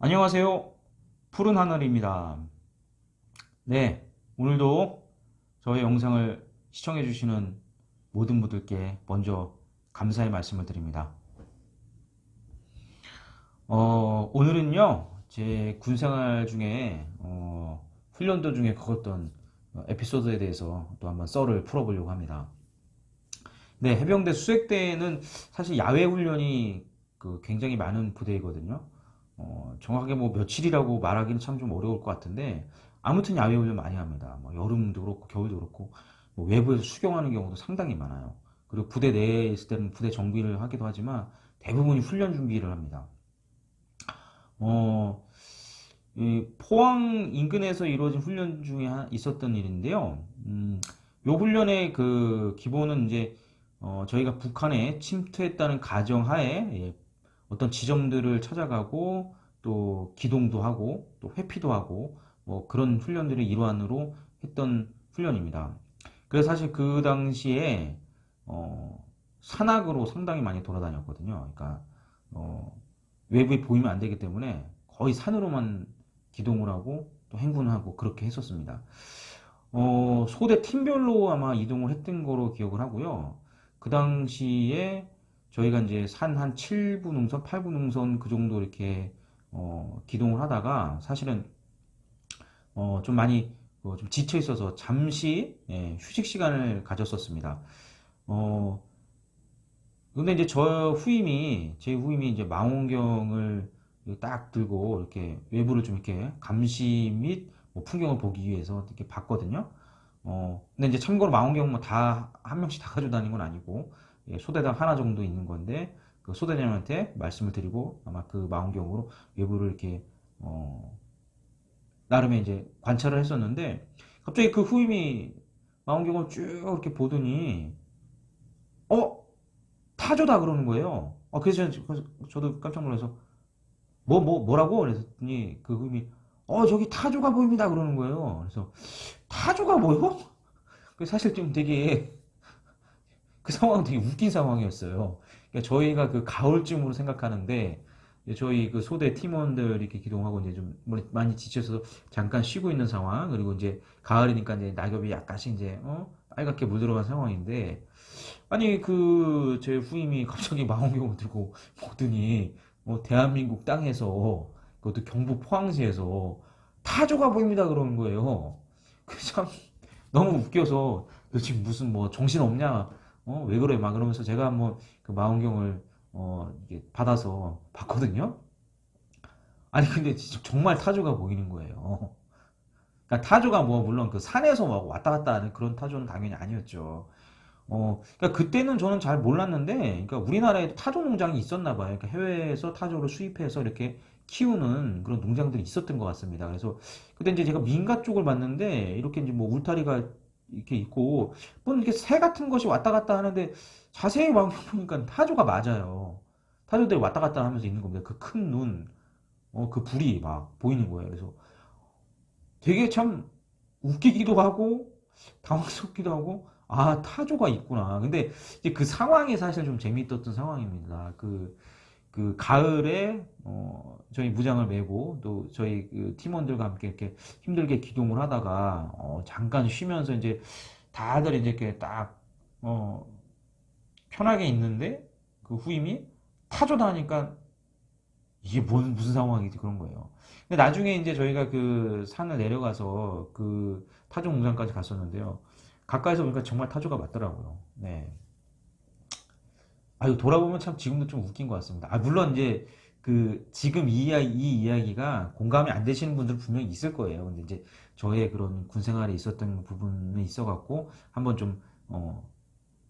안녕하세요. 푸른 하늘입니다. 네, 오늘도 저의 영상을 시청해주시는 모든 분들께 먼저 감사의 말씀을 드립니다. 오늘은요, 제 군생활 중에, 훈련도 중에 겪었던 에피소드에 대해서 또 한번 썰을 풀어보려고 합니다. 네, 해병대 수색대는 사실 야외 훈련이 굉장히 많은 부대이거든요. 정확하게 뭐 며칠이라고 말하기는 참 좀 어려울 것 같은데, 아무튼 야외 훈련 많이 합니다. 뭐 여름도 그렇고 겨울도 그렇고 뭐 외부에서 수경하는 경우도 상당히 많아요. 그리고 부대 내에 있을 때는 부대 정비를 하기도 하지만 대부분이 훈련 준비를 합니다. 어, 이 포항 인근에서 이루어진 훈련 중에 있었던 일인데요. 요 훈련의 그 기본은 이제 저희가 북한에 침투했다는 가정하에 어떤 지점들을 찾아가고 또 기동도 하고 또 회피도 하고 뭐 그런 훈련들의 일환으로 했던 훈련입니다. 그래서 사실 그 당시에 산악으로 상당히 많이 돌아다녔거든요. 그러니까 어, 외부에 보이면 안 되기 때문에 거의 산으로만 기동을 하고 또 행군을 하고 그렇게 했었습니다. 소대 팀별로 아마 이동을 했던 거로 기억을 하고요. 그 당시에 저희가 이제 산 한 7분 능선, 8분 능선 그 정도 이렇게 기동을 하다가 사실은 좀 많이 좀 지쳐 있어서 잠시 휴식 시간을 가졌었습니다. 어, 근데 이제 제 후임이 이제 망원경을 딱 들고 이렇게 외부를 좀 이렇게 감시 및 뭐 풍경을 보기 위해서 이렇게 봤거든요. 근데 이제 참고로 망원경 뭐 다, 한 명씩 다 가지고 다니는 건 아니고, 소대당 하나 정도 있는 건데, 그 소대장한테 말씀을 드리고, 아마 그 망원경으로 외부를 이렇게, 나름의 이제 관찰을 했었는데, 갑자기 그 후임이 망원경을 쭉 이렇게 보더니, 어? 타조다 그러는 거예요. 그래서 저도 깜짝 놀라서, 뭐라고? 그랬더니 그 후임이, 저기 타조가 보입니다 그러는 거예요. 그래서, 타조가 뭐요? 사실 좀 되게 그 상황은 되게 웃긴 상황이었어요. 그러니까 저희가 그 가을쯤으로 생각하는데 저희 그 소대 팀원들 이렇게 기동하고 이제 좀 많이 지쳐서 잠깐 쉬고 있는 상황, 그리고 이제 가을이니까 이제 낙엽이 약간씩 이제 빨갛게 물들어간 상황인데, 아니 그 제 후임이 갑자기 망원경을 들고 보더니 대한민국 땅에서, 그것도 경북 포항시에서 타조가 보입니다 그러는 거예요. 그참 너무 웃겨서, 너 지금 무슨 뭐 정신 없냐? 왜 그래? 막 그러면서 제가 한번 그 망원경을 이게 받아서 봤거든요. 아니 근데 진짜 정말 타조가 보이는 거예요. 그러니까 타조가 뭐 물론 그 산에서 막 왔다 갔다 하는 그런 타조는 당연히 아니었죠. 그러니까 그때는 저는 잘 몰랐는데, 그러니까 우리나라에도 타조 농장이 있었나 봐요. 그러니까 해외에서 타조를 수입해서 이렇게 키우는 그런 농장들이 있었던 것 같습니다. 그래서 그때 이제 제가 민가 쪽을 봤는데 이렇게 이제 뭐 울타리가 이렇게 있고 뭐 이렇게 새 같은 것이 왔다 갔다 하는데, 자세히 보니까 타조가 맞아요. 타조들이 왔다 갔다 하면서 있는 겁니다. 그 큰 눈, 그 불이 막 보이는 거예요. 그래서 되게 참 웃기기도 하고 당황스럽기도 하고, 아 타조가 있구나. 근데 이제 그 상황이 사실 좀 재미있었던 상황입니다. 그 가을에 저희 무장을 메고 또 저희 그 팀원들과 함께 이렇게 힘들게 기동을 하다가 잠깐 쉬면서 이제 다들 이제 이렇게 딱 편하게 있는데 그 후임이 타조다 하니까 이게 무슨 상황이지 그런 거예요. 근데 나중에 이제 저희가 그 산을 내려가서 그 타조 공장까지 갔었는데요. 가까이서 보니까 정말 타조가 맞더라고요. 네. 아유, 돌아보면 참 지금도 좀 웃긴 것 같습니다. 물론 이제 그 지금 이 이야기가 공감이 안 되시는 분들 분명히 있을 거예요. 근데 이제 저의 그런 군 생활에 있었던 부분이 있어갖고 한번 좀,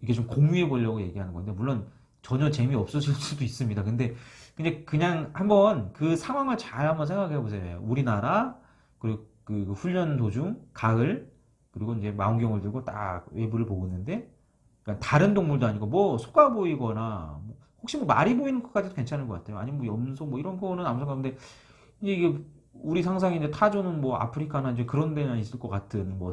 이게 좀 공유해 보려고 얘기하는 건데, 물론 전혀 재미없으실 수도 있습니다. 근데 그냥 한번 그 상황을 잘 한번 생각해 보세요. 우리나라, 그리고 그 훈련 도중, 가을, 그리고 이제 망원경을 들고 딱 외부를 보고 있는데, 그러니까 다른 동물도 아니고 뭐 소가 보이거나 혹시 뭐 말이 보이는 것까지도 괜찮은 것 같아요. 아니면 뭐 염소 뭐 이런 거는 아무 상관없는데, 이게 우리 상상이 이제 타조는 뭐 아프리카나 이제 그런 데나 있을 것 같은 뭐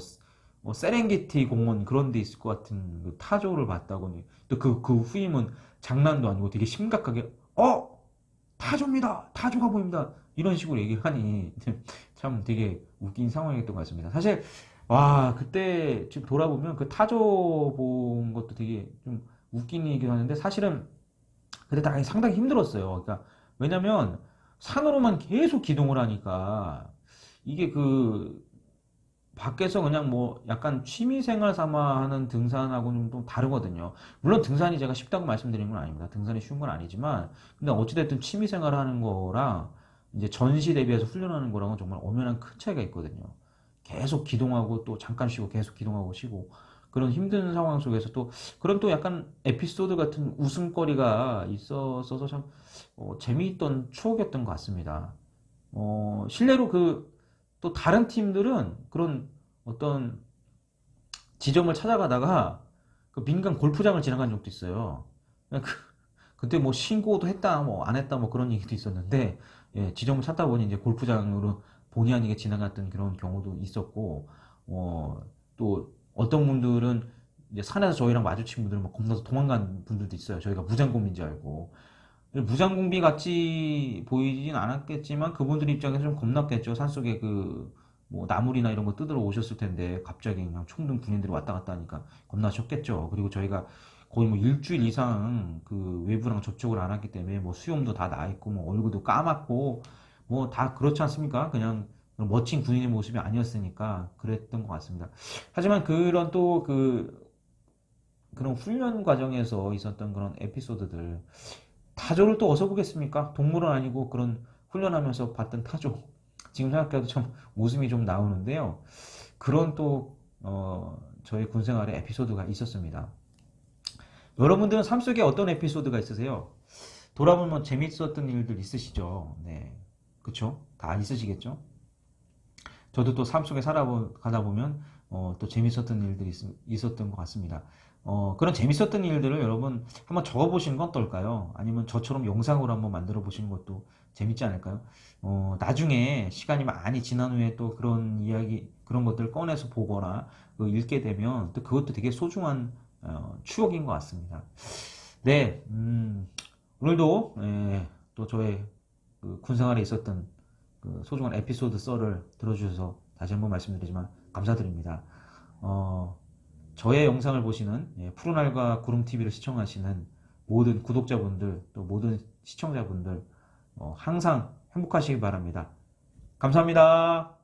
세렝게티 공원 그런 데 있을 것 같은 그 타조를 봤다고. 또 그 후임은 장난도 아니고 되게 심각하게 타조입니다. 타조가 보입니다. 이런 식으로 얘기를 하니 참 되게 웃긴 상황이었던 것 같습니다. 사실 와 그때 지금 돌아보면 그 타조 본 것도 되게 좀 웃긴 얘기긴 하는데 사실은 그때 상당히 힘들었어요. 그러니까 왜냐면 산으로만 계속 기동을 하니까 이게 그 밖에서 그냥 뭐 약간 취미생활 삼아 하는 등산하고는 좀 다르거든요. 물론 등산이 제가 쉽다고 말씀드린 건 아닙니다. 등산이 쉬운 건 아니지만 근데 어찌됐든 취미생활 하는 거랑 이제 전시 대비해서 훈련하는 거랑은 정말 엄연한 큰 차이가 있거든요. 계속 기동하고 또 잠깐 쉬고 계속 기동하고 쉬고 그런 힘든 상황 속에서 또 그런 또 약간 에피소드 같은 웃음거리가 있었어서 참 재미있던 추억이었던 것 같습니다. 실례로 그 또 다른 팀들은 그런 어떤 지점을 찾아가다가 그 민간 골프장을 지나간 적도 있어요. 그때 뭐 신고도 했다, 뭐 안 했다, 뭐 그런 얘기도 있었는데, 예, 지점을 찾다 보니 이제 골프장으로 본의 아니게 지나갔던 그런 경우도 있었고, 또 어떤 분들은 이제 산에서 저희랑 마주친 분들은 막 겁나서 도망간 분들도 있어요. 저희가 무장공인지 알고. 무장공비 같이 보이진 않았겠지만 그분들 입장에서 좀 겁났겠죠. 산속에 그 뭐 나물이나 이런 거 뜯으러 오셨을 텐데 갑자기 그냥 총등 군인들이 왔다 갔다 하니까 겁나셨겠죠. 그리고 저희가 거의 뭐 일주일 이상 그 외부랑 접촉을 안 했기 때문에 뭐 수염도 다 나 있고 뭐 얼굴도 까맣고 뭐 다 그렇지 않습니까? 그냥 멋진 군인의 모습이 아니었으니까 그랬던 것 같습니다. 하지만 그런 또 그런 훈련 과정에서 있었던 그런 에피소드들 타조를 또 어디서 보겠습니까? 동물은 아니고 그런 훈련하면서 봤던 타조. 지금 생각해도 참 웃음이 좀 나오는데요. 그런 또, 저희 군 생활에 에피소드가 있었습니다. 여러분들은 삶 속에 어떤 에피소드가 있으세요? 돌아보면 재밌었던 일들 있으시죠? 네. 그쵸? 다 있으시겠죠? 저도 또 삶 속에 살아가다 보면 또 재밌었던 일들이 있었던 것 같습니다. 그런 재밌었던 일들을 여러분 한번 적어보시는 건 어떨까요? 아니면 저처럼 영상으로 한번 만들어 보시는 것도 재밌지 않을까요? 나중에 시간이 많이 지난 후에 또 그런 이야기, 그런 것들을 꺼내서 보거나 읽게 되면 또 그것도 되게 소중한 추억인 것 같습니다. 네, 오늘도 또 저의 그 군생활에 있었던 그 소중한 에피소드 썰을 들어주셔서 다시 한번 말씀드리지만 감사드립니다. 저의 영상을 보시는 푸른알과 구름TV를 시청하시는 모든 구독자분들 또 모든 시청자분들 항상 행복하시기 바랍니다. 감사합니다.